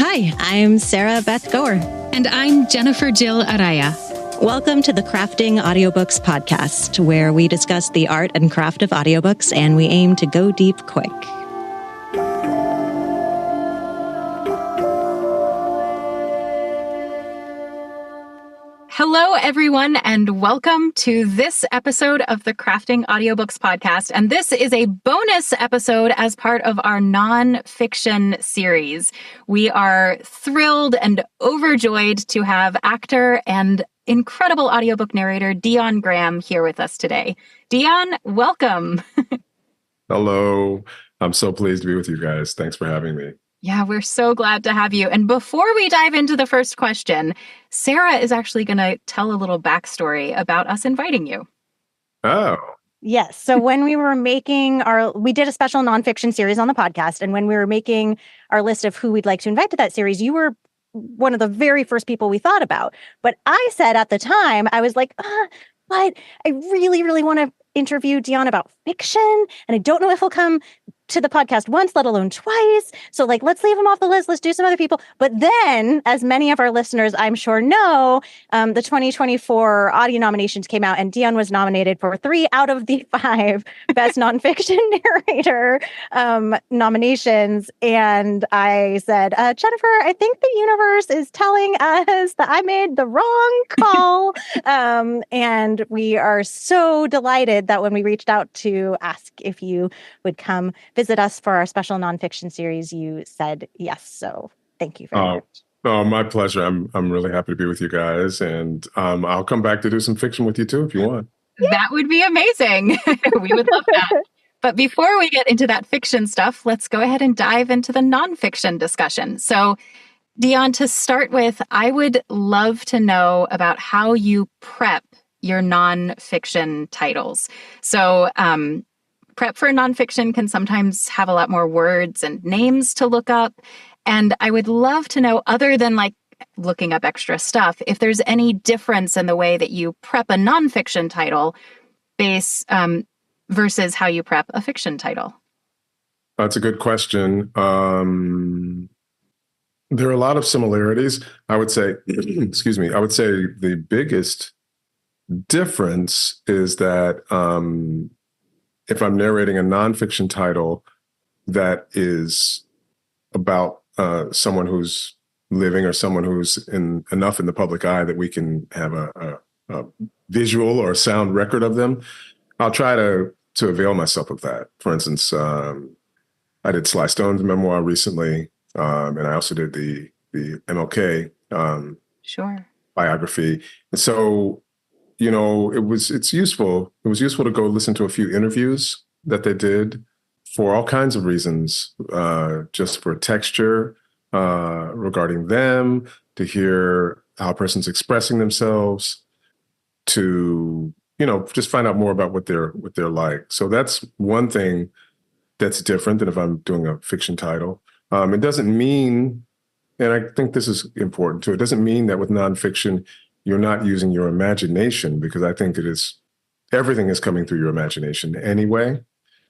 Hi, I'm Sarah Beth Goer. And I'm Jennifer Jill Araya. Welcome to the Crafting Audiobooks podcast, where we discuss the art and craft of audiobooks, and we aim to go deep quick. Hello, everyone, and welcome to this episode of the Crafting Audiobooks podcast. And this is a bonus episode as part of our nonfiction series. We are thrilled and overjoyed to have actor and incredible audiobook narrator Dion Graham here with us today. Dion, welcome. Hello. I'm so pleased to be with you guys. Thanks for having me. Yeah, we're so glad to have you. And before we dive into the first question, Sarah is actually going to tell a little backstory about us inviting you. Oh. Yes. So when we were making we did a special nonfiction series on the podcast. And when we were making our list of who we'd like to invite to that series, you were one of the very first people we thought about. But I said at the time, I was like, but I really, really want to interview Dion about fiction. And I don't know if he'll come to the podcast once, let alone twice. So let's leave him off the list. Let's do some other people. But then, as many of our listeners, I'm sure know, the 2024 audio nominations came out and Dion was nominated for 3 out of the 5 best nonfiction narrator nominations. And I said, Jennifer, I think the universe is telling us that I made the wrong call. And we are so delighted that when we reached out to ask if you would come visit us for our special nonfiction series, you said yes. So thank you very much. Oh, my pleasure. I'm really happy to be with you guys, and I'll come back to do some fiction with you too if you want. That would be amazing. We would love that. But before we get into that fiction stuff, let's go ahead and dive into the nonfiction discussion. So, Dion, to start with, I would love to know about how you prep your nonfiction titles. So, prep for nonfiction can sometimes have a lot more words and names to look up. And I would love to know, other than looking up extra stuff, if there's any difference in the way that you prep a nonfiction title versus how you prep a fiction title. That's a good question. There are a lot of similarities. I would say, excuse me, I would say the biggest difference is that if I'm narrating a nonfiction title that is about someone who's living or someone who's enough in the public eye that we can have a visual or sound record of them, I'll try to avail myself of that. For instance, I did Sly Stone's memoir recently, and I also did the MLK biography. And so, it's useful. It was useful to go listen to a few interviews that they did for all kinds of reasons, just for texture regarding them, to hear how a person's expressing themselves, to, just find out more about what they're like. So that's one thing that's different than if I'm doing a fiction title. It doesn't mean, and I think this is important too, it doesn't mean that with nonfiction, you're not using your imagination, because I think everything is coming through your imagination anyway.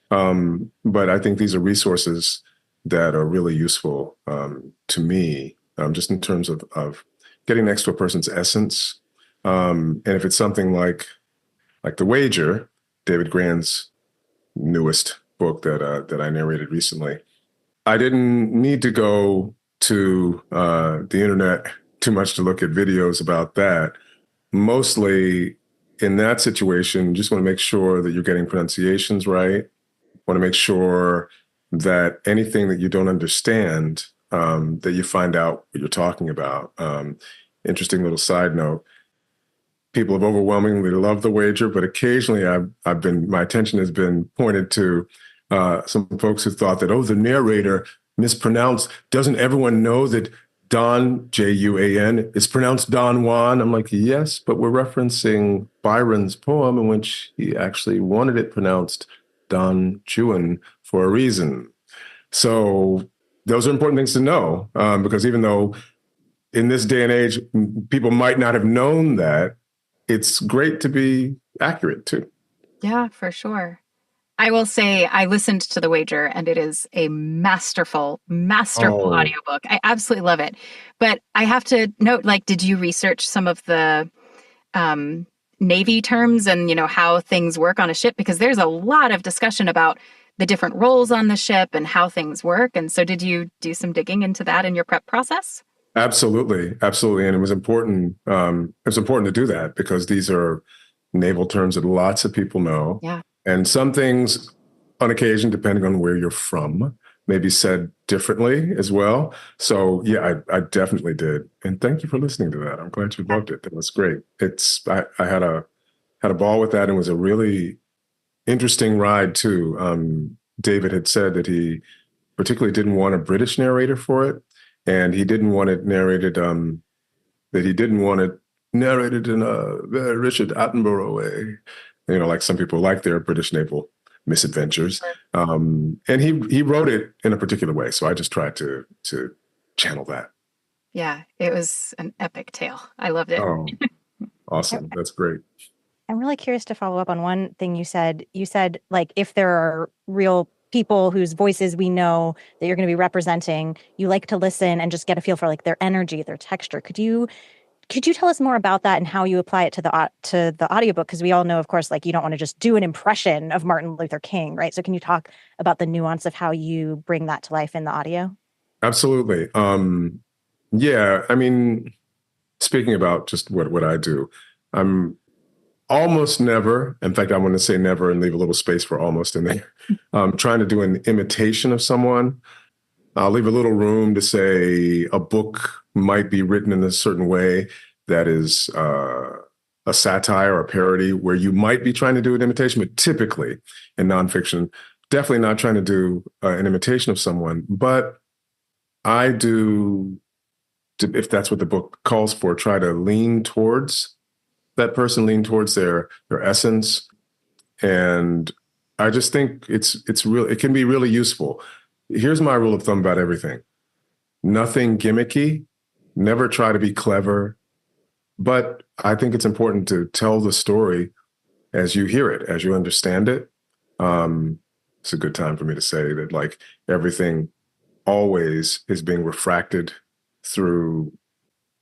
But I think these are resources that are really useful to me, just in terms of getting next to a person's essence. And if it's something like The Wager, David Grann's newest book that I narrated recently, I didn't need to go to the internet too much to look at videos about that. Mostly in that situation, just want to make sure that you're getting pronunciations right. Want to make sure that anything that you don't understand, that you find out what you're talking about. Interesting little side note. People have overwhelmingly loved The Wager, but occasionally my attention has been pointed to some folks who thought that, the narrator mispronounced. Doesn't everyone know that Don, Juan, is pronounced Don Juan? I'm like, yes, but we're referencing Byron's poem in which he actually wanted it pronounced Don Juan for a reason. So those are important things to know, because even though in this day and age, people might not have known that, it's great to be accurate too. Yeah, for sure. I will say I listened to The Wager, and it is a masterful Oh, audiobook. I absolutely love it. But I have to note, like, did you research some of the um, Navy terms and, how things work on a ship? Because there's a lot of discussion about the different roles on the ship and how things work. And so did you do some digging into that in your prep process? absolutely, absolutely, and it was important. It's important to do that because these are naval terms that lots of people know, Yeah. and some things, on occasion, depending on where you're from, may be said differently as well. So, yeah, I definitely did, and thank you for listening to that. I'm glad you loved it. That was great. I had a ball with that, and it was a really interesting ride too. David had said that he particularly didn't want a British narrator for it, and he didn't want it narrated. That he didn't want it narrated in a very Richard Attenborough way, like some people like their British naval misadventures. And he wrote it in a particular way, so I just tried to channel that. Yeah, it was an epic tale. I loved it. Oh, awesome! That's great. I'm really curious to follow up on one thing you said. You said, like, if there are real people whose voices we know that you're going to be representing, you like to listen and just get a feel for like their energy, their texture. Could you tell us more about that and how you apply it to the audiobook? Because we all know, of course, like you don't want to just do an impression of Martin Luther King, right? So can you talk about the nuance of how you bring that to life in the audio? Absolutely. Yeah, I mean, speaking about just what I do, I'm almost never, in fact, I want to say never and leave a little space for almost in there, trying to do an imitation of someone. I'll leave a little room to say a book might be written in a certain way that is a satire or a parody where you might be trying to do an imitation, but typically in nonfiction, definitely not trying to do an imitation of someone. But I do, if that's what the book calls for, try to lean towards that person, lean towards their essence. And I just think it can be really useful. Here's my rule of thumb about everything. Nothing gimmicky, never try to be clever, but I think it's important to tell the story as you hear it, as you understand it. It's a good time for me to say that, like, everything always is being refracted through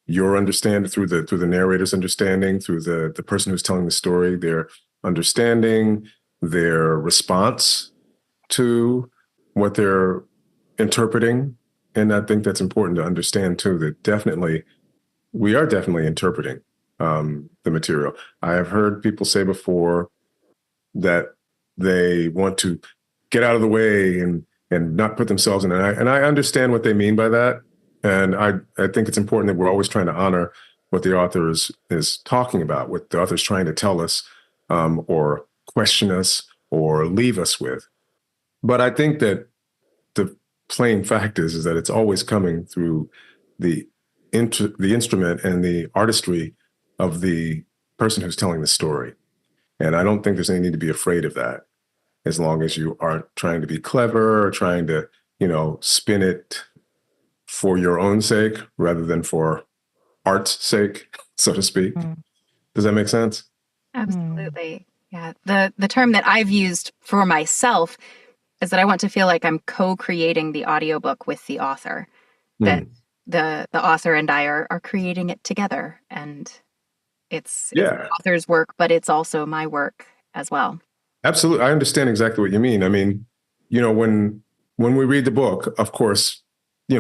your understanding, through the narrator's understanding, through the person who's telling the story, their understanding, their response to what they're interpreting. And I think that's important to understand too, that we are definitely interpreting the material. I have heard people say before that they want to get out of the way and not put themselves in it. And I understand what they mean by that. And I think it's important that we're always trying to honor what the author is talking about, what the author is trying to tell us, or question us or leave us with. But I think that the plain fact is that it's always coming through the instrument and the artistry of the person who's telling the story. And I don't think there's any need to be afraid of that, as long as you aren't trying to be clever or trying to, spin it for your own sake rather than for art's sake, so to speak. Does that make sense? Absolutely. Yeah. The term that I've used for myself is that I want to feel like I'm co-creating the audiobook with the author, that the author and I are creating it together. And it's the author's work, but it's also my work as well. Absolutely. I understand exactly what you mean. I mean, when we read the book, of course,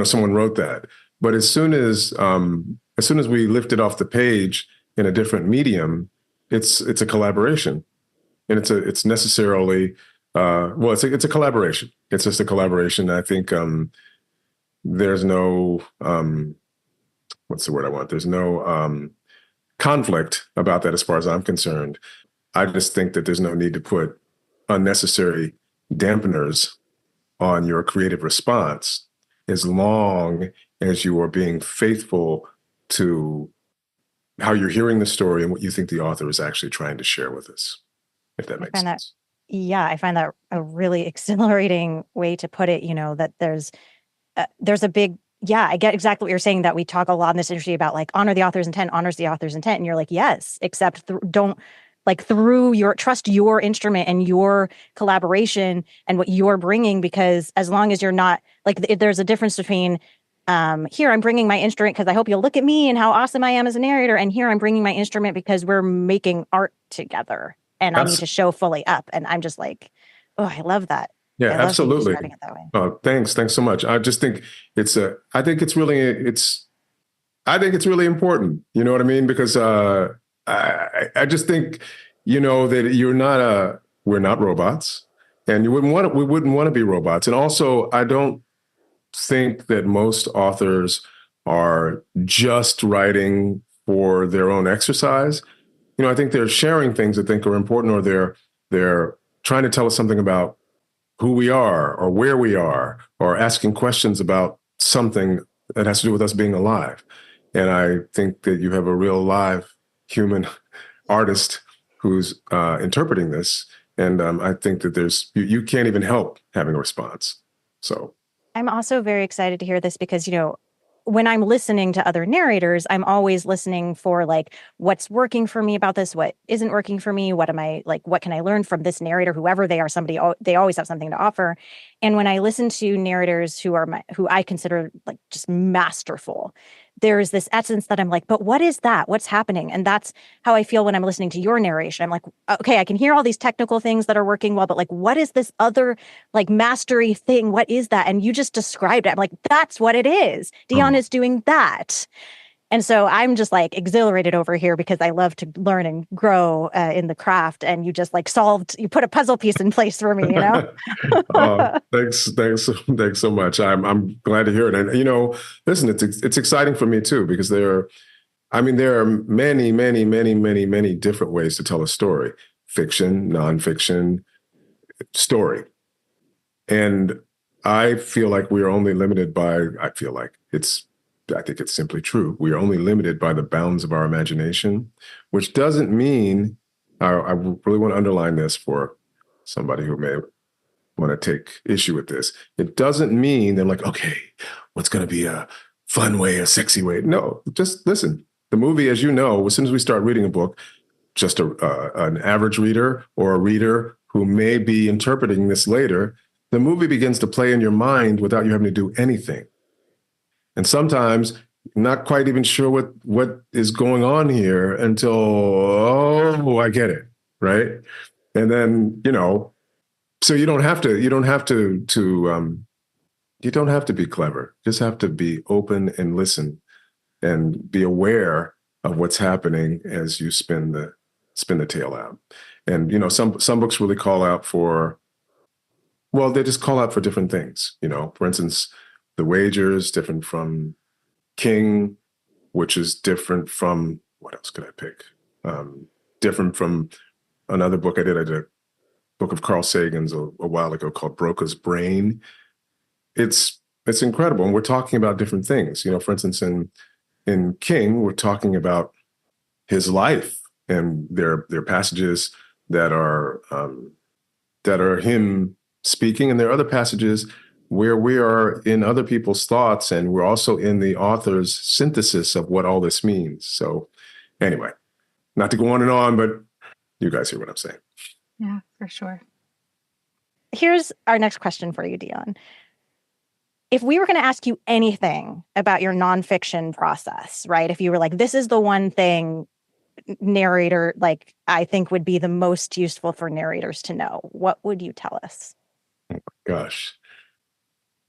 someone wrote that. But as soon as we lift it off the page in a different medium, it's a collaboration, and it's necessarily it's a collaboration. It's just a collaboration. I think there's no what's the word I want? There's no conflict about that as far as I'm concerned. I just think that there's no need to put unnecessary dampeners on your creative response, as long as you are being faithful to how you're hearing the story and what you think the author is actually trying to share with us, if that makes sense. I find that a really exhilarating way to put it, that there's a big, I get exactly what you're saying, that we talk a lot in this industry about like honor the author's intent, honors the author's intent. And you're like, yes, except don't like through trust your instrument and your collaboration and what you're bringing, because as long as you're not like, there's a difference between here I'm bringing my instrument because I hope you'll look at me and how awesome I am as a narrator, and here I'm bringing my instrument because we're making art together and I need to show fully up. And I'm just like, oh, I love that. Yeah, I love absolutely. describing it that way. Thanks so much. I just think I think it's really important. You know what I mean? Because I just think, that we're not robots, and we wouldn't want to be robots. And also, I don't think that most authors are just writing for their own exercise. I think they're sharing things that think are important, or they're trying to tell us something about who we are or where we are, or asking questions about something that has to do with us being alive. And I think that you have a real live human artist who's interpreting this. And I think that you can't even help having a response. So I'm also very excited to hear this because, when I'm listening to other narrators, I'm always listening for like, what's working for me about this? What isn't working for me? What am I like? What can I learn from this narrator, whoever they are? They always have something to offer. And when I listen to narrators who I consider like just masterful, there's this essence that I'm like, but what is that? What's happening? And that's how I feel when I'm listening to your narration. I'm like, okay, I can hear all these technical things that are working well, but like, what is this other like mastery thing? What is that? And you just described it. I'm like, that's what it is. Dion is doing that. And so I'm just like exhilarated over here because I love to learn and grow in the craft. And you just like you put a puzzle piece in place for me, Thanks so much. I'm glad to hear it. And, listen, it's exciting for me too, because there are many, many, many, many, many different ways to tell a story: fiction, nonfiction, story. And I feel like we are only limited by, I think it's simply true. We are only limited by the bounds of our imagination, which doesn't mean, I really want to underline this for somebody who may want to take issue with this. It doesn't mean they're like, okay, what's going to be a fun way, a sexy way? No, just listen. The movie, as you know, as soon as we start reading a book, just an average reader or a reader who may be interpreting this later, the movie begins to play in your mind without you having to do anything. And sometimes not quite even sure what is going on here until, oh, I get it, right? And then, so you don't have to be clever. You just have to be open and listen and be aware of what's happening as you spin the tale out. And, some books really call out for, well, they just call out for different things. For instance, The Wager's different from King, which is different from, what else could I pick? Different from another book I did a book of Carl Sagan's a while ago called Broca's Brain. It's incredible. And we're talking about different things. For instance, in King, we're talking about his life, and there are passages that are him speaking, and there are other passages where we are in other people's thoughts, and we're also in the author's synthesis of what all this means. So anyway, not to go on, but you guys hear what I'm saying. Yeah, for sure. Here's our next question for you, Dion. If we were going to ask you anything about your nonfiction process, right? If you were like, this is the one thing narrator, like I think would be the most useful for narrators to know, what would you tell us? Oh my gosh.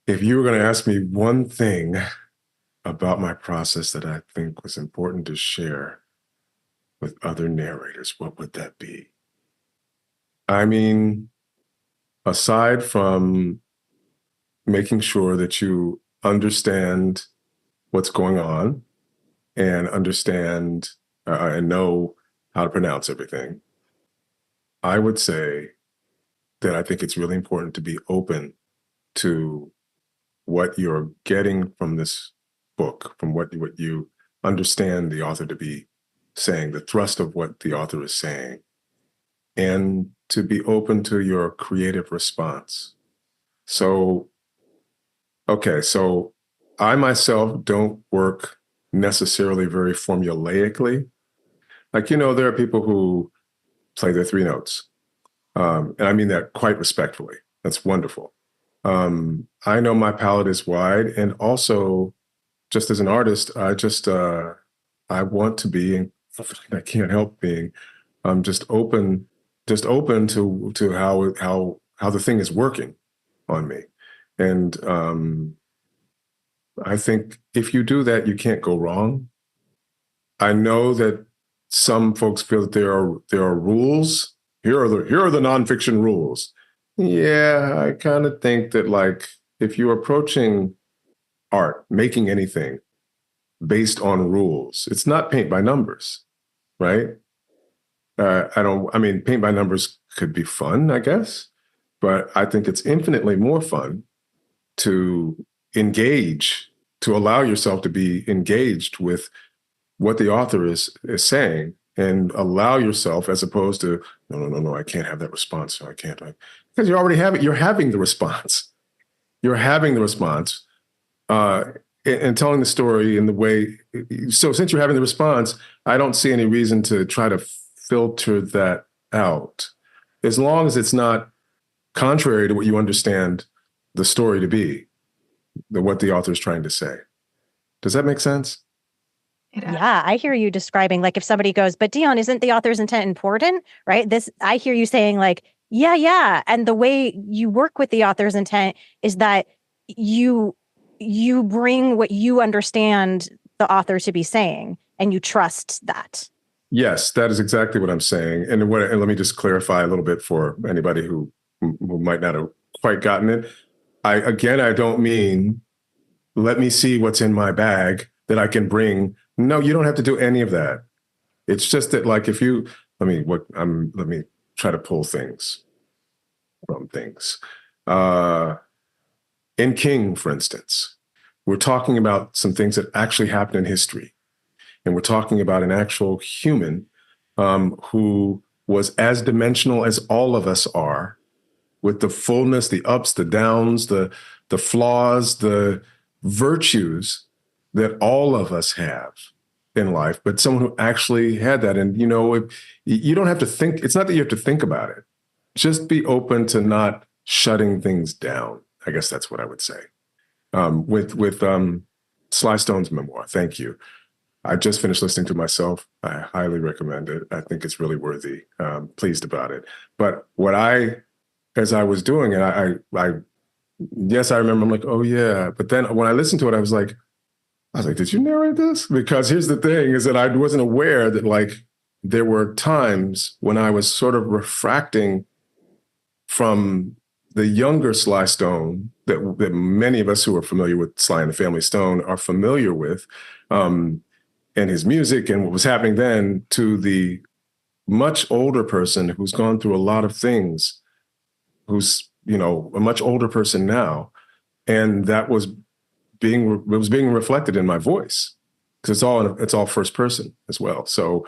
If you were going to ask me one thing about my process that I think was important to share with other narrators, what would that be? I mean, aside from making sure that you understand what's going on and understand and know how to pronounce everything, I would say that I think it's really important to be open to what you're getting from this book, from what you understand the author to be saying, the thrust of what the author is saying, and to be open to your creative response. So I myself don't work necessarily very formulaically. Like, there are people who play their three notes. And I mean that quite respectfully. That's wonderful. I know my palette is wide, and also just as an artist, I want to be, and I can't help being, just open to how the thing is working on me. And I think if you do that, you can't go wrong. I know that some folks feel that there are rules. Here are the nonfiction rules. Yeah, I kind of think that, like, if you're approaching art, making anything based on rules, it's not paint by numbers, right? Paint by numbers could be fun, I guess, but I think it's infinitely more fun to engage, to allow yourself to be engaged with what the author is saying, and allow yourself, as opposed to, no, I can't have that response. I can't, because you already have it. You're having the response. You're having the response, and telling the story in the way. So since you're having the response, I don't see any reason to try to filter that out, as long as it's not contrary to what you understand the story to be, what the author is trying to say. Does that make sense? Yeah, I hear you describing, like, if somebody goes, but Dion, isn't the author's intent important? Right? I hear you saying, like, yeah. And the way you work with the author's intent is that you bring what you understand the author to be saying, and you trust that. Yes, that is exactly what I'm saying. And let me just clarify a little bit for anybody who might not have quite gotten it. I don't mean, let me see what's in my bag that I can bring. No, you don't have to do any of that. It's just that, like, let me try to pull things from things. In King, for instance, we're talking about some things that actually happened in history. And we're talking about an actual human who was as dimensional as all of us are, with the fullness, the ups, the downs, the flaws, the virtues that all of us have in life, but someone who actually had that. And, you don't have to think. It's not that you have to think about it. Just be open to not shutting things down. I guess that's what I would say. With Sly Stone's memoir, thank you. I just finished listening to myself. I highly recommend it. I think it's really worthy. Pleased about it. But as I was doing it, yes, I remember. I'm like, oh yeah. But then when I listened to it, I was like, did you narrate this? Because here's the thing: is that I wasn't aware that, like, there were times when I was sort of refracting from the younger Sly Stone that many of us who are familiar with Sly and the Family Stone are familiar with. And his music and what was happening then, to the much older person who's gone through a lot of things, who's, a much older person now. And that was being reflected in my voice, because it's all first person as well. So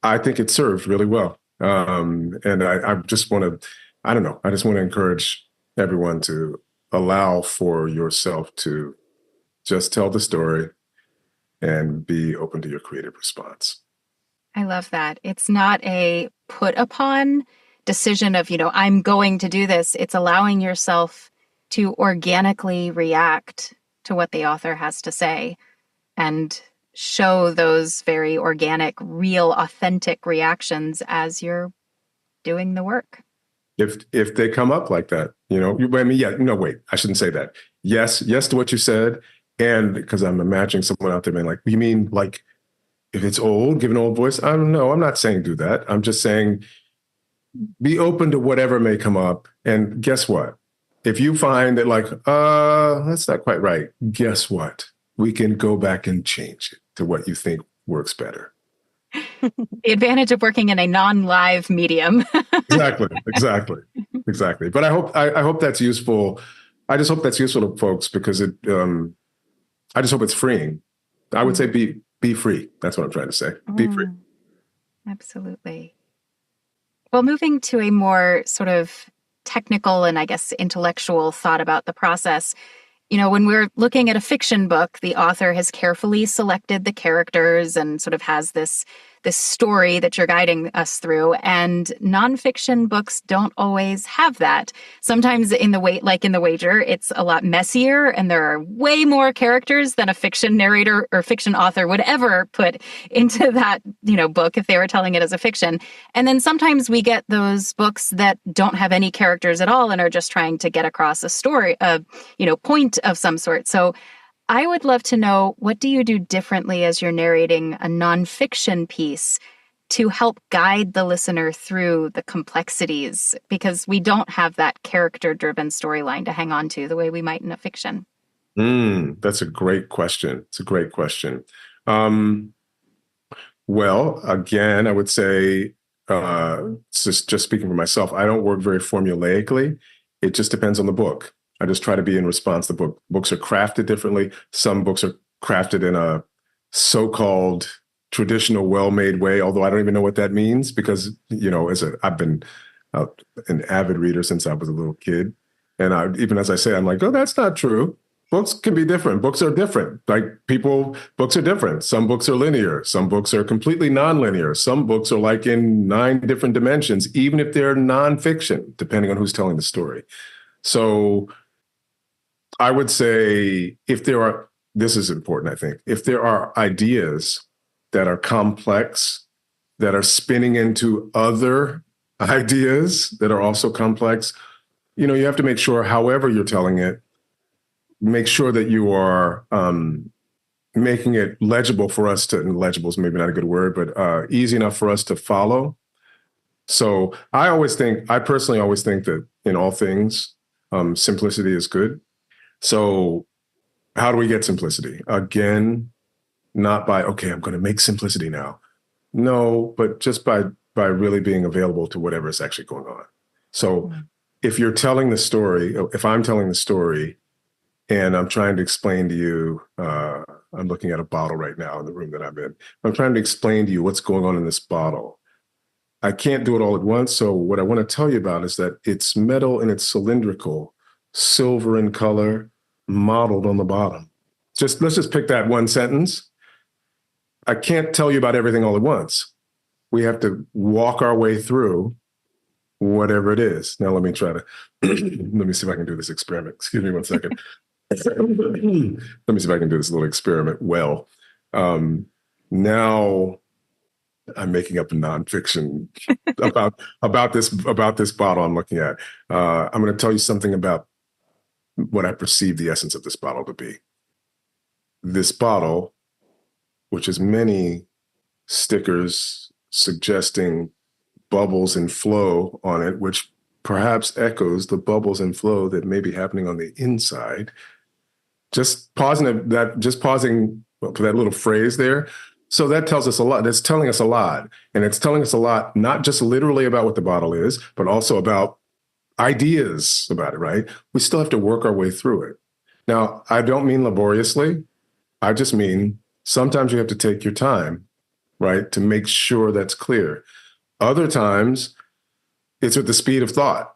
I think it served really well. And I just want to encourage everyone to allow for yourself to just tell the story and be open to your creative response. I love that. It's not a put upon decision of, I'm going to do this. It's allowing yourself to organically react to what the author has to say and show those very organic, real, authentic reactions as you're doing the work. If they come up like that, wait, I shouldn't say that. Yes to what you said. And because I'm imagining someone out there being like, you mean, like, if it's old, give an old voice? I don't know. I'm not saying do that. I'm just saying be open to whatever may come up. And guess what? If you find that, like, that's not quite right, guess what? We can go back and change it to what you think works better. The advantage of working in a non-live medium. Exactly. But I hope that's useful. I just hope that's useful to folks, because I just hope it's freeing. I would say be free. That's what I'm trying to say. Be free. Absolutely. Well, moving to a more sort of technical and, I guess, intellectual thought about the process. When we're looking at a fiction book, the author has carefully selected the characters and sort of has this this story that you're guiding us through. And nonfiction books don't always have that. Sometimes in the Wager, it's a lot messier and there are way more characters than a fiction narrator or fiction author would ever put into that, book if they were telling it as a fiction. And then sometimes we get those books that don't have any characters at all and are just trying to get across a story, point of some sort. So I would love to know, what do you do differently as you're narrating a nonfiction piece to help guide the listener through the complexities? Because we don't have that character-driven storyline to hang on to the way we might in a fiction. That's a great question. It's a great question. Well, again, I would say, just speaking for myself, I don't work very formulaically. It just depends on the book. I just try to be in response to the book. Books are crafted differently. Some books are crafted in a so-called traditional, well-made way, although I don't even know what that means because, I've been an avid reader since I was a little kid. And even as I say, I'm like, oh, that's not true. Books can be different. Books are different. Books are different. Some books are linear. Some books are completely nonlinear. Some books are like in 9 different dimensions, even if they're nonfiction, depending on who's telling the story. So I would say this is important, I think, if there are ideas that are complex, that are spinning into other ideas that are also complex, you have to make sure, however you're telling it, make sure that you are making it legible for us to, and legible is maybe not a good word, but easy enough for us to follow. So I personally always think that in all things, simplicity is good. So how do we get simplicity? Again, not by, okay, I'm going to make simplicity now. No, but just by really being available to whatever is actually going on. So if you're telling the story, if I'm telling the story and I'm trying to explain to you, I'm looking at a bottle right now in the room that I'm in. I'm trying to explain to you what's going on in this bottle. I can't do it all at once. So what I want to tell you about is that it's metal and it's cylindrical, silver in color, modeled on the bottom. Let's just pick that one sentence. I can't tell you about everything all at once. We have to walk our way through whatever it is. Now let me try to, let me see if I can do this experiment. Excuse me one second. Let me see if I can do this little experiment well. Now I'm making up a nonfiction about this bottle I'm looking at. I'm going to tell you something about what I perceive the essence of this bottle to be. This bottle, which has many stickers suggesting bubbles and flow on it, which perhaps echoes the bubbles and flow that may be happening on the inside. Just pausing for that little phrase there. So that tells us a lot. That's telling us a lot. And it's telling us a lot, not just literally about what the bottle is, but also about ideas about it, right? We still have to work our way through it. Now, I don't mean laboriously. I just mean sometimes you have to take your time, right, to make sure that's clear. Other times, it's with the speed of thought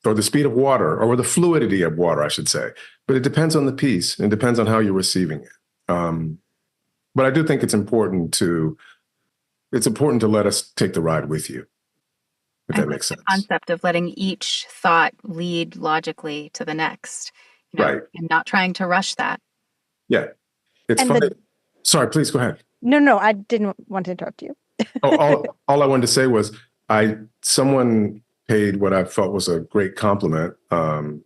or the speed of water or the fluidity of water, I should say. But it depends on the piece and it depends on how you're receiving it. But I do think it's important to let us take the ride with you, if that makes sense. The concept of letting each thought lead logically to the next, right, and not trying to rush that. Yeah, it's funny. Sorry, please go ahead. No, I didn't want to interrupt you. all I wanted to say was someone paid what I felt was a great compliment to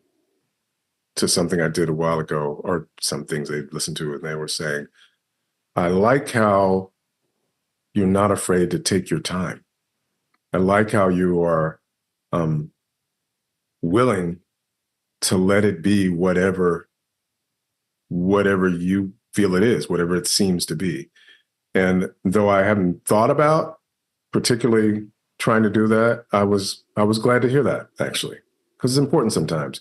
something I did a while ago, or some things they listened to, and they were saying, I like how you're not afraid to take your time. I like how you are willing to let it be whatever you feel it is, whatever it seems to be. And though I hadn't thought about particularly trying to do that, I was glad to hear that, actually, because it's important sometimes.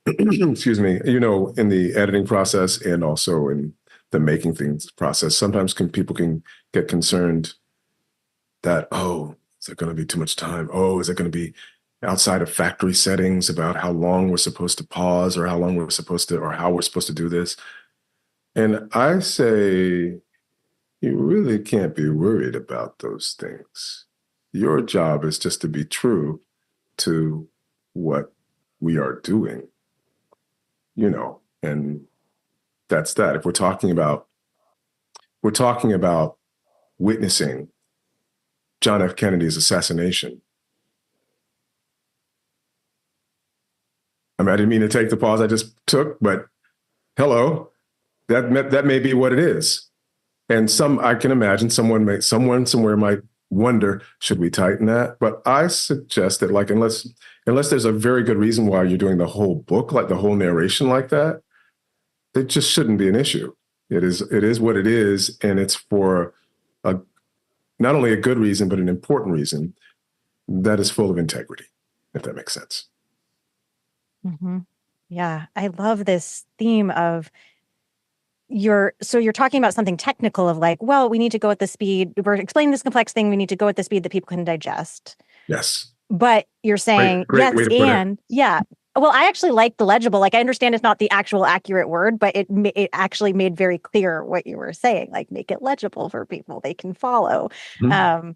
Excuse me, in the editing process and also in the making things process, sometimes people can get concerned that, oh, is it going to be too much time? Oh, is it going to be outside of factory settings about how long we're supposed to pause or how long we're supposed to, or how we're supposed to do this? And I say, you really can't be worried about those things. Your job is just to be true to what we are doing, and that's that. If we're talking about witnessing John F. Kennedy's assassination. I mean, I didn't mean to take the pause I just took, but hello, that may be what it is. And I can imagine someone somewhere might wonder, should we tighten that? But I suggest that, like, unless there's a very good reason why you're doing the whole book, like the whole narration like that, it just shouldn't be an issue. It is what it is, and it's for not only a good reason, but an important reason that is full of integrity, if that makes sense. Mm-hmm. Yeah, I love this theme of you're talking about something technical of like, well, we need to go at the speed. We're explaining this complex thing. We need to go at the speed that people can digest. Yes. But you're saying, great yes, way to put it. Yeah. Well, I actually like the legible. Like, I understand it's not the actual accurate word, but it actually made very clear what you were saying. Like, make it legible for people; they can follow. Mm-hmm.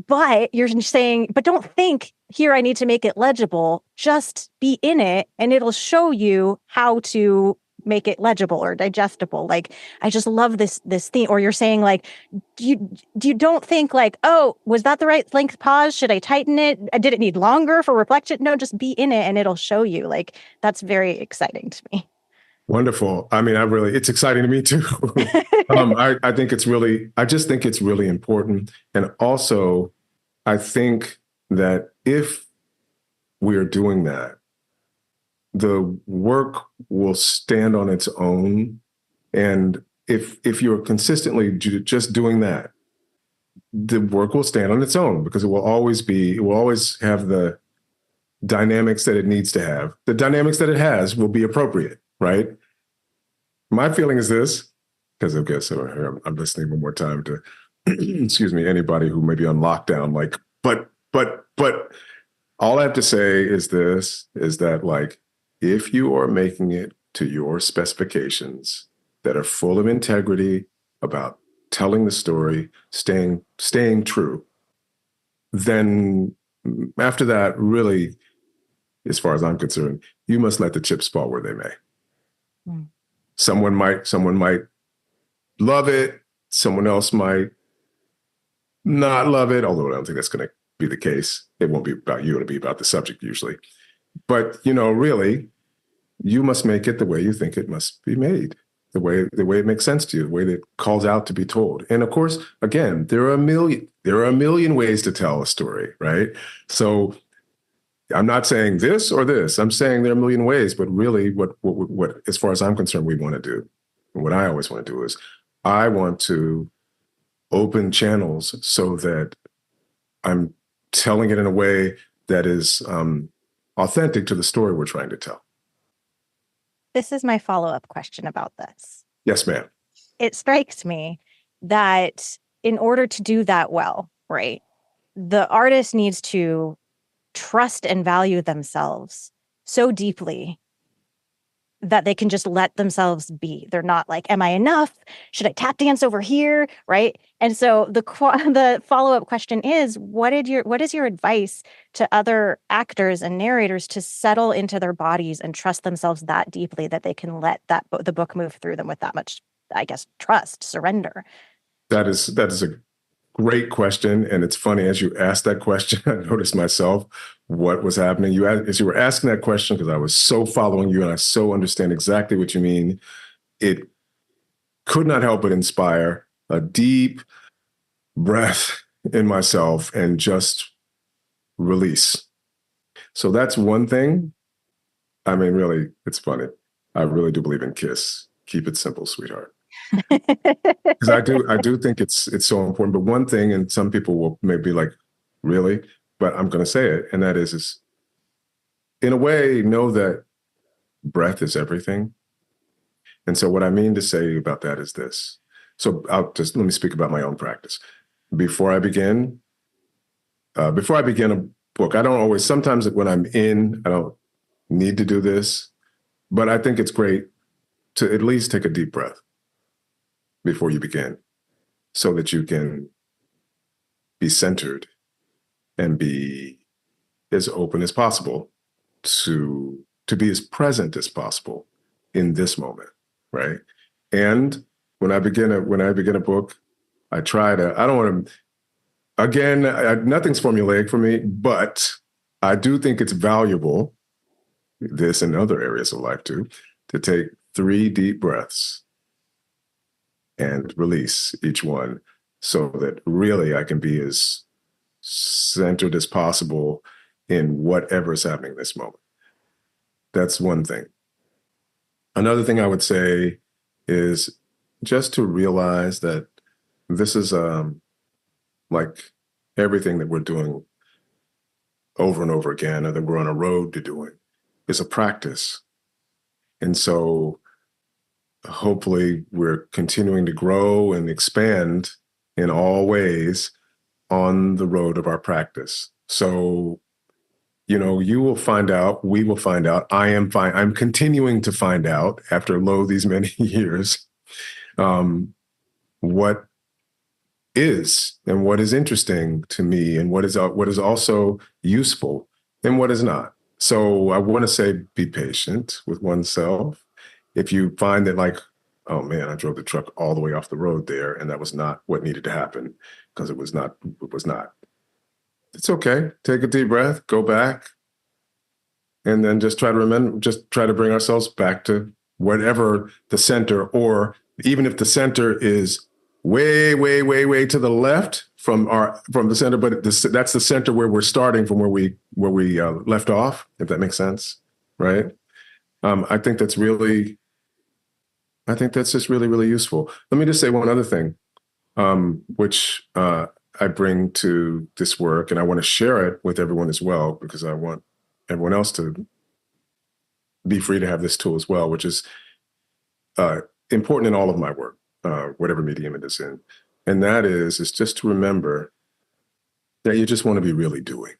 But you're saying, but don't think here, I need to make it legible. Just be in it, and it'll show you how to make it legible or digestible. Like, I just love this theme. Or you're saying, like, you don't think like, oh, was that the right length pause? Should I tighten it? Did it need longer for reflection? No, just be in it and it'll show you. Like, that's very exciting to me. Wonderful. I mean, it's exciting to me too. I just think it's really important. And also, I think that if we're doing that, the work will stand on its own. And if you're consistently just doing that, the work will stand on its own, because it will always have the dynamics that it needs to have. The dynamics that it has will be appropriate, right? My feeling is this, because I guess I'm listening one more time to, excuse me, anybody who may be on lockdown, like, but all I have to say is that, like, if you are making it to your specifications that are full of integrity about telling the story, staying true, then after that, really, as far as I'm concerned, you must let the chips fall where they may. Mm. Someone might love it. Someone else might not love it, although I don't think that's going to be the case. It won't be about you. It'll be about the subject usually. But, really, you must make it the way you think it must be made, the way it makes sense to you, the way that it calls out to be told. And of course, again, there are a million ways to tell a story, right? So I'm not saying this or this. I'm saying there are a million ways, but really what as far as I'm concerned, we want to do, and what I always want to do is I want to open channels so that I'm telling it in a way that is authentic to the story we're trying to tell. This is my follow-up question about this. Yes, ma'am. It strikes me that in order to do that well, right, the artist needs to trust and value themselves so deeply that they can just let themselves be. They're not like, am I enough? Should I tap dance over here? Right. And so the follow-up question is, what is your advice to other actors and narrators to settle into their bodies and trust themselves that deeply that they can let the book move through them with that much, I guess, trust, surrender? That is a great question. And it's funny, as you asked that question, I noticed myself what was happening. As you were asking that question, because I was so following you and I so understand exactly what you mean, it could not help but inspire a deep breath in myself and just release. So that's one thing. I mean, really, it's funny. I really do believe in KISS. Keep it simple, sweetheart. Because I do think it's so important. But one thing, and some people will maybe be like, really? But I'm going to say it, and that is in a way, know that breath is everything. And so what I mean to say about that is this. So let me speak about my own practice. Before I begin a book, sometimes when I'm in, I don't need to do this, but I think it's great to at least take a deep breath before you begin. so that you can be centered and be as open as possible to be as present as possible in this moment, right? And when I begin a book, I try to, I don't want to, again, nothing's formulaic for me, but I do think it's valuable, this and other areas of life too, to take 3 deep breaths and release each one so that really I can be as centered as possible in whatever is happening this moment. That's one thing. Another thing I would say is just to realize that this is like everything that we're doing over and over again, or that we're on a road to doing, is a practice. And so hopefully we're continuing to grow and expand in all ways on the road of our practice. So, you will find out, we will find out, I'm continuing to find out after these many years, what is and what is interesting to me, and what is also useful and what is not. So I want to say, be patient with oneself. If you find that, like, oh man, I drove the truck all the way off the road there, and that was not what needed to happen, because it was not. It's okay. Take a deep breath, go back, and then just try to bring ourselves back to whatever the center, or even if the center is way, way, way, way to the left from the center, but that's the center where we're starting from, where we left off, if that makes sense, right? I think that's just really, really useful. Let me just say one other thing, which I bring to this work, and I want to share it with everyone as well, because I want everyone else to be free to have this tool as well, which is important in all of my work, whatever medium it is in. And that is just to remember that you just want to be really doing.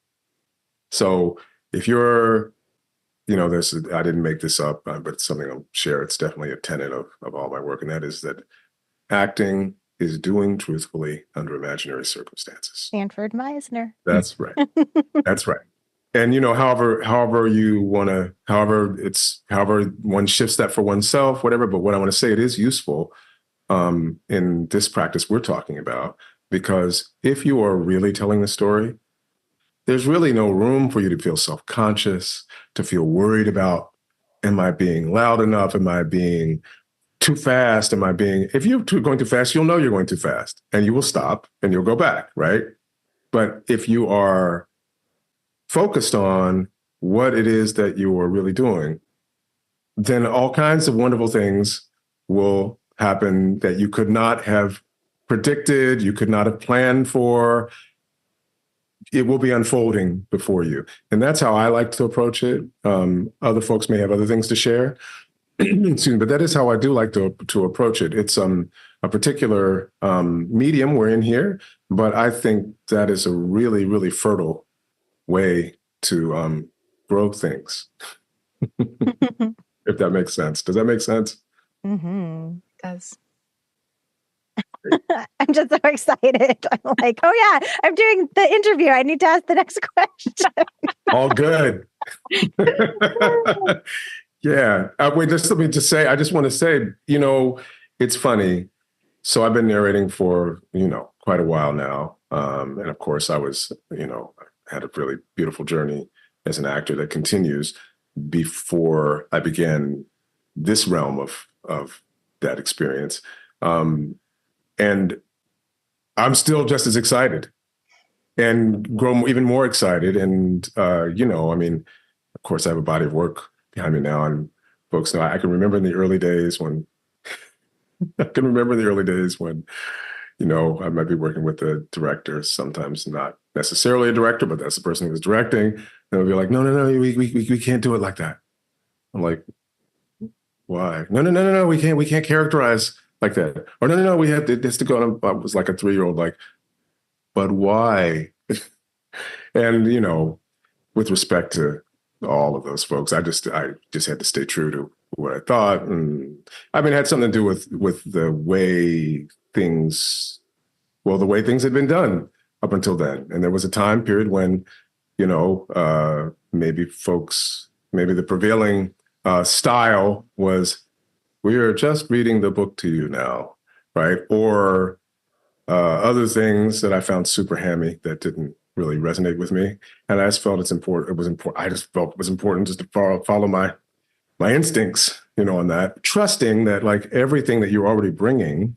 So if you're, I didn't make this up, but it's something I'll share. It's definitely a tenet of all my work. And that is that acting is doing truthfully under imaginary circumstances. Sanford Meisner. That's right. That's right. And, however one shifts that for oneself, whatever. But what I want to say, it is useful in this practice we're talking about, because if you are really telling the story, there's really no room for you to feel self-conscious, to feel worried about, am I being loud enough? Am I being too fast? If you're going too fast, you'll know you're going too fast, and you will stop and you'll go back, right? But if you are focused on what it is that you are really doing, then all kinds of wonderful things will happen that you could not have predicted, you could not have planned for. It will be unfolding before you. And that's how I like to approach it. Other folks may have other things to share, but that is how I do like to approach it. It's a particular medium we're in here, but I think that is a really, really fertile way to grow things. If that makes sense. Does that make sense? Mm-hmm. It does. I'm just so excited. I'm like, oh yeah, I'm doing the interview. I need to ask the next question. All good. Yeah. Wait, just let me just say, I just want to say, it's funny. So I've been narrating for, quite a while now. And of course I was, had a really beautiful journey as an actor that continues before I began this realm of that experience. And I'm still just as excited and grow even more excited. And, of course I have a body of work behind me now, and folks know I can remember in the early days when I might be working with a director, sometimes not necessarily a director, but that's the person who was directing. And they'll be like, no, we can't do it like that. I'm like, why? No, we can't characterize like that. Or no, we have to go. And I was like a 3-year-old, like, but why? And, with respect to all of those folks, I just had to stay true to what I thought. And I mean, it had something to do with the way things well, the way things had been done up until then. And there was a time period when, maybe the prevailing style was, we are just reading the book to you now, right? Or other things that I found super hammy that didn't really resonate with me. And I just felt it's important. It was important. I just felt it was important just to follow my instincts, on that, trusting that like everything that you're already bringing,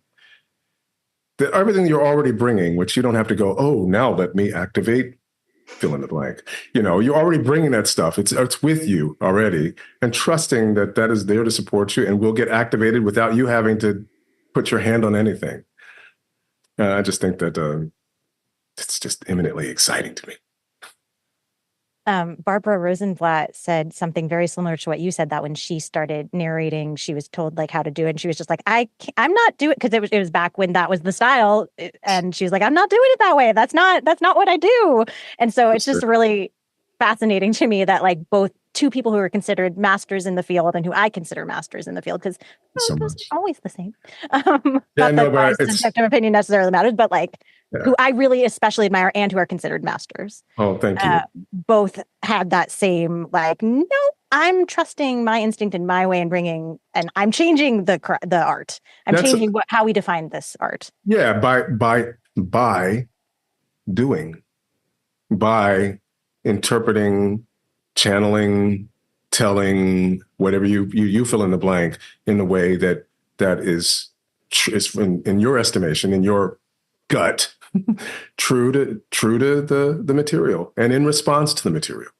which you don't have to go, oh, now let me activate, fill in the blank. You're already bringing that stuff. It's with you already, and trusting that is there to support you and will get activated without you having to put your hand on anything. And I just think that it's just eminently exciting to me. Barbara Rosenblatt said something very similar to what you said, that when she started narrating, she was told like how to do it. And she was just like, I'm not doing it, because it was back when that was the style. And she was like, I'm not doing it that way. That's not what I do. And so it's just really fascinating to me that like both two people who are considered masters in the field and who I consider masters in the field, because those are always the same. Not that my subjective opinion necessarily matters, but like who I really especially admire and who are considered masters. Oh, thank you. Both had that same like, no, I'm trusting my instinct and my way and bringing, and I'm changing the art. I'm changing how we define this art. Yeah, by doing, by interpreting, channeling, telling, whatever you fill in the blank in the way that is in your estimation, in your gut, true to the material and in response to the material.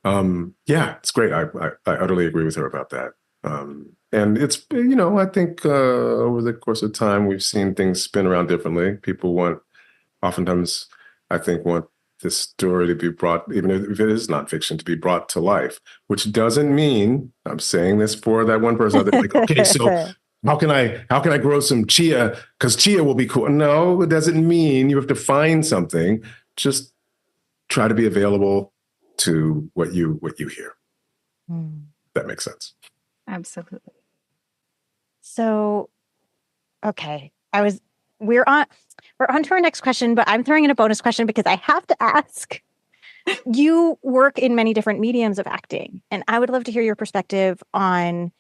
It's great. I utterly agree with her about that. And it's, I think over the course of time, we've seen things spin around differently. People oftentimes, I think, want this story to be brought, even if it is nonfiction, to be brought to life, which doesn't mean, I'm saying this for that one person out there, like, okay, so how can I grow some chia? Because chia will be cool. No, it doesn't mean you have to find something. Just try to be available to what you hear. That makes sense. Absolutely. So, okay, we're on to our next question, but I'm throwing in a bonus question because I have to ask. You work in many different mediums of acting, and I would love to hear your perspective on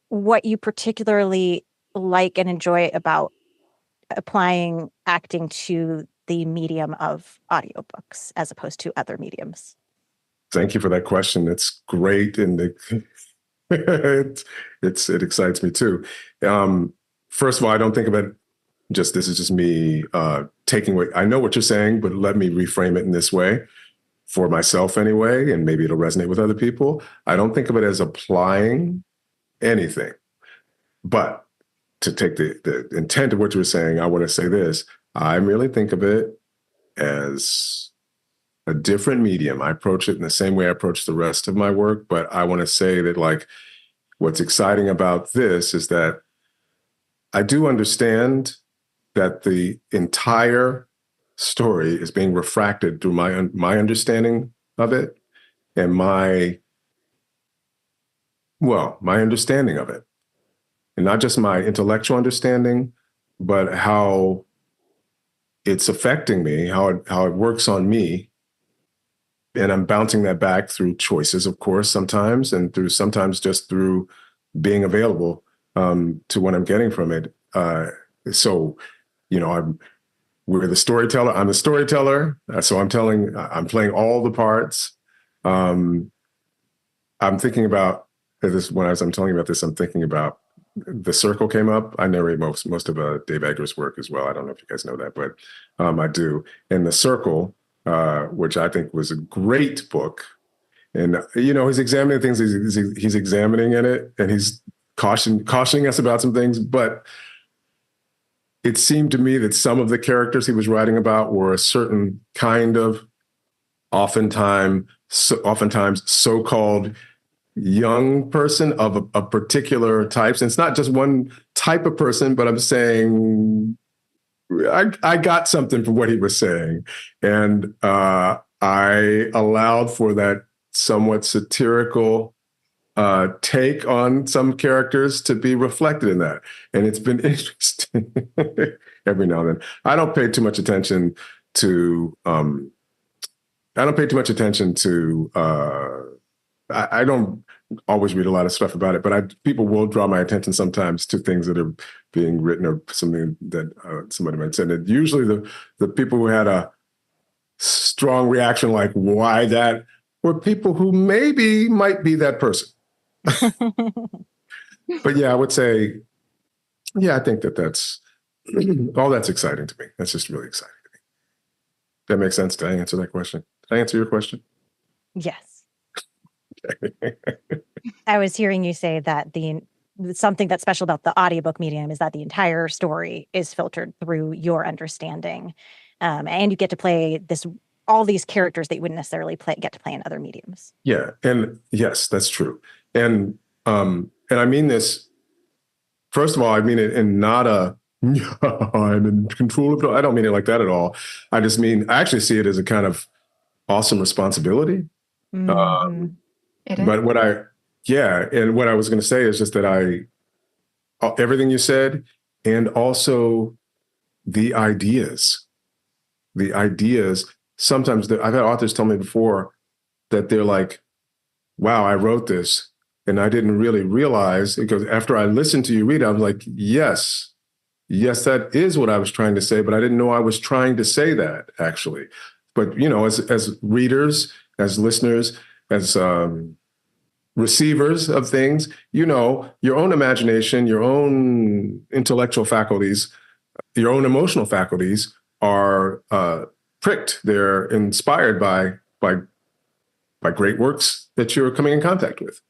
what you particularly like and enjoy about applying acting to the medium of audiobooks as opposed to other mediums. Thank you for that question. It's great, and it excites me too. First of all, I don't think of it this is just me taking away. I know what you're saying, but let me reframe it in this way for myself anyway, and maybe it'll resonate with other people. I don't think of it as applying anything, but to take the intent of what you were saying, I want to say this. I really think of it as a different medium. I approach it in the same way I approach the rest of my work, but I want to say that like what's exciting about this is that I do understand that the entire story is being refracted through my understanding of it and my understanding of it. And not just my intellectual understanding, but how it's affecting me, how it works on me. And I'm bouncing that back through choices, of course, sometimes, and sometimes just through being available to what I'm getting from it. We're the storyteller. I'm the storyteller. So I'm playing all the parts. I'm thinking about this as I'm telling you about this. I'm thinking about The Circle came up. I narrate most of Dave Eggers' work as well. I don't know if you guys know that, but I do. And The Circle, which I think was a great book, and he's examining things. He's examining in it, and he's cautioning us about some things, but it seemed to me that some of the characters he was writing about were a certain kind of oftentimes so-called young person of a particular types. And it's not just one type of person, but I'm saying I got something from what he was saying. And I allowed for that somewhat satirical take on some characters to be reflected in that. And it's been interesting. every now and then. I don't pay too much attention to. I don't pay too much attention to. I don't always read a lot of stuff about it, but people will draw my attention sometimes to things that are being written or something that somebody might say. And usually the people who had a strong reaction, like why that, were people who maybe might be that person. But yeah, I would say, yeah, I think that's all that's exciting to me. That's just really exciting to me. That makes sense. Did I answer that question? Did I answer your question? Yes. I was hearing you say that something that's special about the audiobook medium is that the entire story is filtered through your understanding. And you get to play all these characters that you wouldn't necessarily get to play in other mediums. Yeah. And yes, that's true. And I mean this, first of all, I mean it in not I'm in control of it. I don't mean it like that at all. I just mean, I actually see it as a kind of awesome responsibility. Mm-hmm. But what I was going to say is just that everything you said, and also the ideas, sometimes I've had authors tell me before that they're like, wow, I wrote this and I didn't really realize, because after I listened to you read it, I was like, yes, that is what I was trying to say, but I didn't know I was trying to say that actually. But, as readers, as listeners, as receivers of things, your own imagination, your own intellectual faculties, your own emotional faculties are pricked. They're inspired by great works that you're coming in contact with.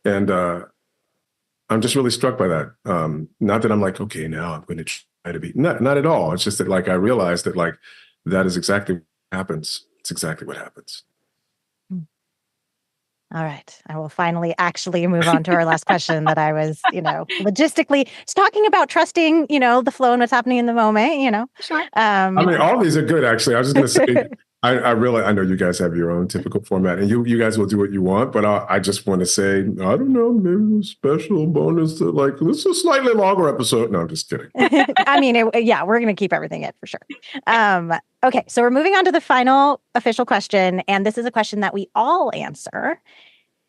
And I'm just really struck by that. Not that I'm like, okay, now I'm going to try to be, not at all. It's just that I realized that that is exactly what happens. It's exactly what happens. All right. I will finally actually move on to our last question that I was, logistically just talking about trusting, the flow and what's happening in the moment, Sure. I mean, all these are good, actually. I was just going to say, I know you guys have your own typical format and you guys will do what you want, but I just want to say, I don't know, maybe a special bonus that this is a slightly longer episode. No, I'm just kidding. I mean, we're going to keep everything in for sure. Okay, so we're moving on to the final official question, and this is a question that we all answer.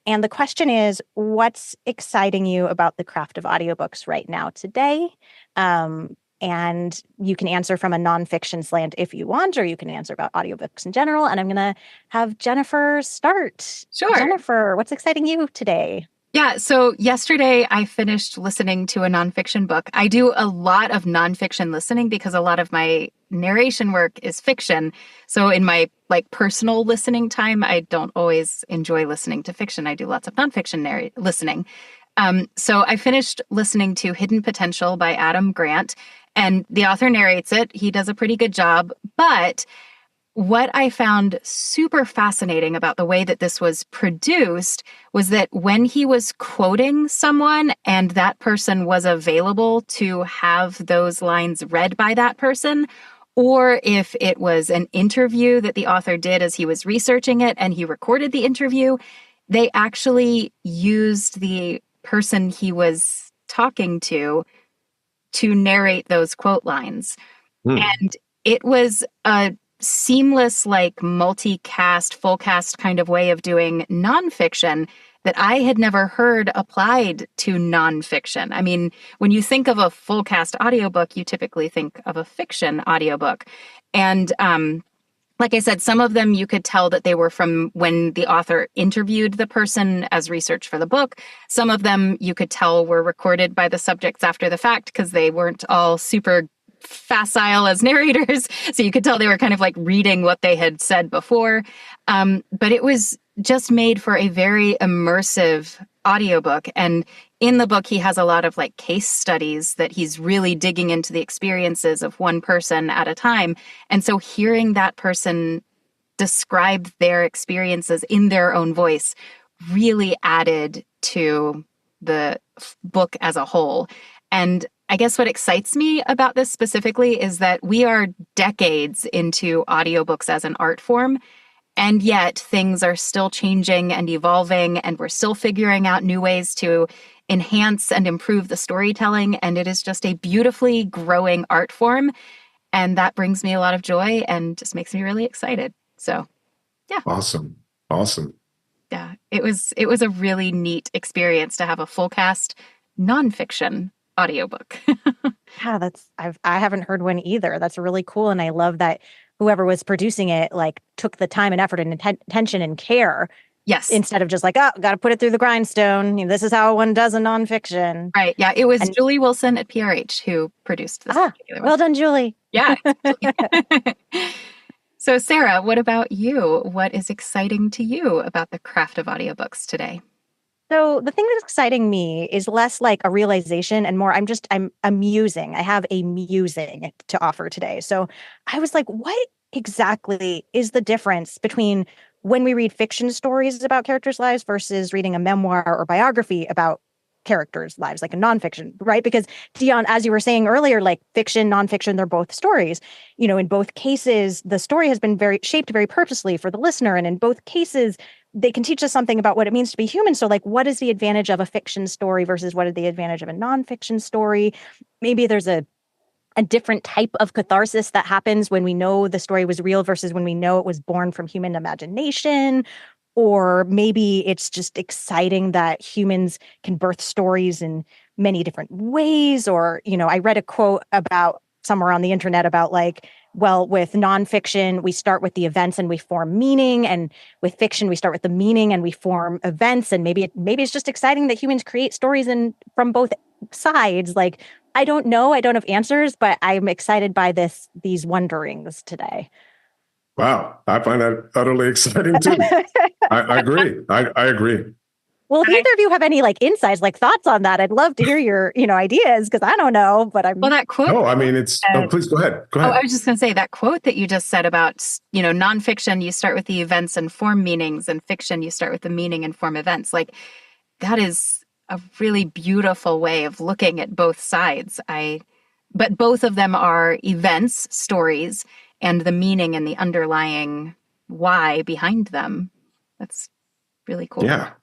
And the question is, what's exciting you about the craft of audiobooks right now today? And you can answer from a nonfiction slant if you want, or you can answer about audiobooks in general. And I'm going to have Jennifer start. Sure. Jennifer, what's exciting you today? Yeah. So yesterday I finished listening to a nonfiction book. I do a lot of nonfiction listening because a lot of my narration work is fiction. So in my personal listening time, I don't always enjoy listening to fiction. I do lots of nonfiction listening. So I finished listening to Hidden Potential by Adam Grant, and the author narrates it. He does a pretty good job, but what I found super fascinating about the way that this was produced was that when he was quoting someone and that person was available to have those lines read by that person, or if it was an interview that the author did as he was researching it and he recorded the interview, they actually used the person he was talking to narrate those quote lines. And it was a seamless, multicast, full cast kind of way of doing nonfiction that I had never heard applied to nonfiction. I mean, when you think of a full cast audiobook, you typically think of a fiction audiobook. And like I said, some of them you could tell that they were from when the author interviewed the person as research for the book. Some of them you could tell were recorded by the subjects after the fact because they weren't all super facile as narrators. So you could tell they were kind of reading what they had said before. But it was just made for a very immersive audiobook. And in the book, he has a lot of case studies that he's really digging into the experiences of one person at a time. And so hearing that person describe their experiences in their own voice really added to the book as a whole. And I guess what excites me about this specifically is that we are decades into audiobooks as an art form, and yet things are still changing and evolving, and we're still figuring out new ways to enhance and improve the storytelling. And it is just a beautifully growing art form. And that brings me a lot of joy and just makes me really excited. So, yeah. Awesome. Yeah, it was a really neat experience to have a full cast nonfiction audiobook. Yeah, I haven't heard one either. That's really cool. And I love that whoever was producing it like took the time and effort and attention and care. Yes. Instead of just like, oh, got to put it through the grindstone. This is how one does a nonfiction. Right. Yeah. It was Julie Wilson at PRH who produced this particular one. Well done, Julie. Yeah. So, Sarah, what about you? What is exciting to you about the craft of audiobooks today? So the thing that's exciting me is less like a realization and more I'm amusing. I have a musing to offer today. So I was like, what exactly is the difference between when we read fiction stories about characters' lives versus reading a memoir or biography about characters' lives, like a nonfiction, right? Because Dion, as you were saying earlier, like fiction, nonfiction, they're both stories. In both cases, the story has been shaped very purposely for the listener. And in both cases, they can teach us something about what it means to be human. So like, what is the advantage of a fiction story versus what is the advantage of a nonfiction story? Maybe there's a different type of catharsis that happens when we know the story was real versus when we know it was born from human imagination. Or maybe it's just exciting that humans can birth stories in many different ways. Or, I read a quote about somewhere on the internet about like, well, with nonfiction, we start with the events and we form meaning. And with fiction, we start with the meaning and we form events. And maybe it's just exciting that humans create stories from both sides. Like, I don't know. I don't have answers, but I'm excited by these wonderings today. Wow. I find that utterly exciting too. I agree. I agree. Well, if either of you have any like insights, like thoughts on that, I'd love to hear your, ideas because I don't know, but that quote. No, I mean, please go ahead. Go ahead. I was just going to say that quote that you just said about, nonfiction, you start with the events and form meanings, and fiction, you start with the meaning and form events. Like that is a really beautiful way of looking at both sides. But both of them are events, stories, and the meaning and the underlying why behind them. That's really cool. Yeah.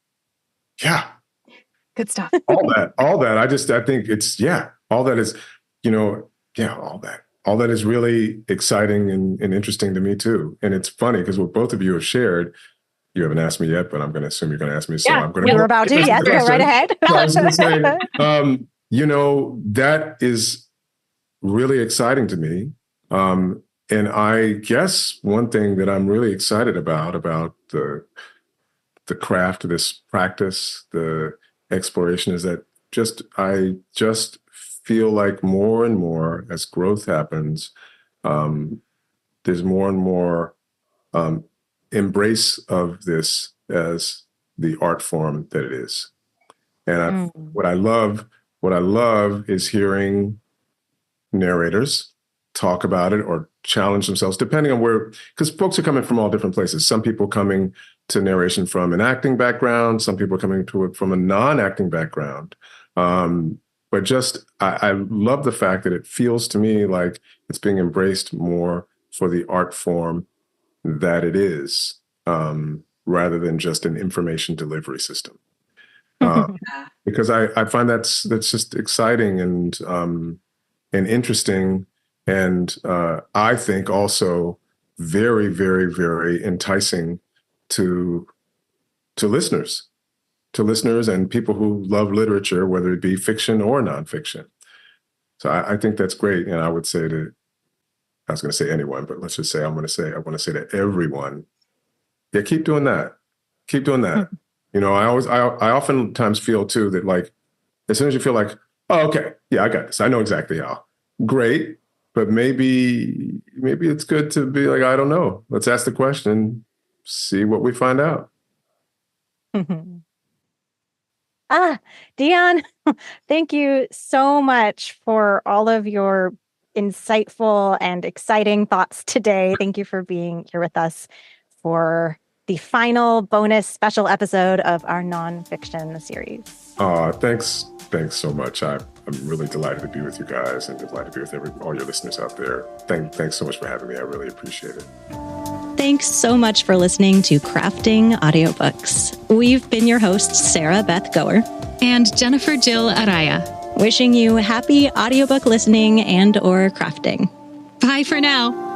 Good stuff. All that. I think it's, all that is, all that is really exciting and interesting to me too. And it's funny because what both of you have shared, you haven't asked me yet, but I'm going to assume you're going to ask me. So I'm going to we're about to. Yes, go right ahead. So I was going to say, that is really exciting to me. And I guess one thing that I'm really excited about the craft of this practice, the exploration, is that I just feel like more and more as growth happens, there's more and more embrace of this as the art form that it is. And what I love is hearing narrators talk about it or challenge themselves, depending on where, because folks are coming from all different places. Some people coming to narration from an acting background, some people are coming to it from a non-acting background. But just, I love the fact that it feels to me like it's being embraced more for the art form that it is, rather than just an information delivery system. Because I find that's just exciting and interesting. And I think also very, very, very enticing to listeners and people who love literature, whether it be fiction or nonfiction. So I think that's great. And I would say I was going to say anyone, but let's just say I want to say to everyone, keep doing that. Keep doing that. I oftentimes feel too that like, as soon as you feel like, oh, okay, yeah, I got this. I know exactly how. Great. But maybe it's good to be like, I don't know. Let's ask the question, see what we find out. Dion, thank you so much for all of your insightful and exciting thoughts today. Thank you for being here with us for the final bonus special episode of our nonfiction series. Thanks so much. I'm really delighted to be with you guys and delighted to be with all your listeners out there. Thanks so much for having me. I really appreciate it. Thanks so much for listening to Crafting Audiobooks. We've been your hosts, Sarah Beth Goer and Jennifer Jill Araya. Wishing you happy audiobook listening and or crafting. Bye for now.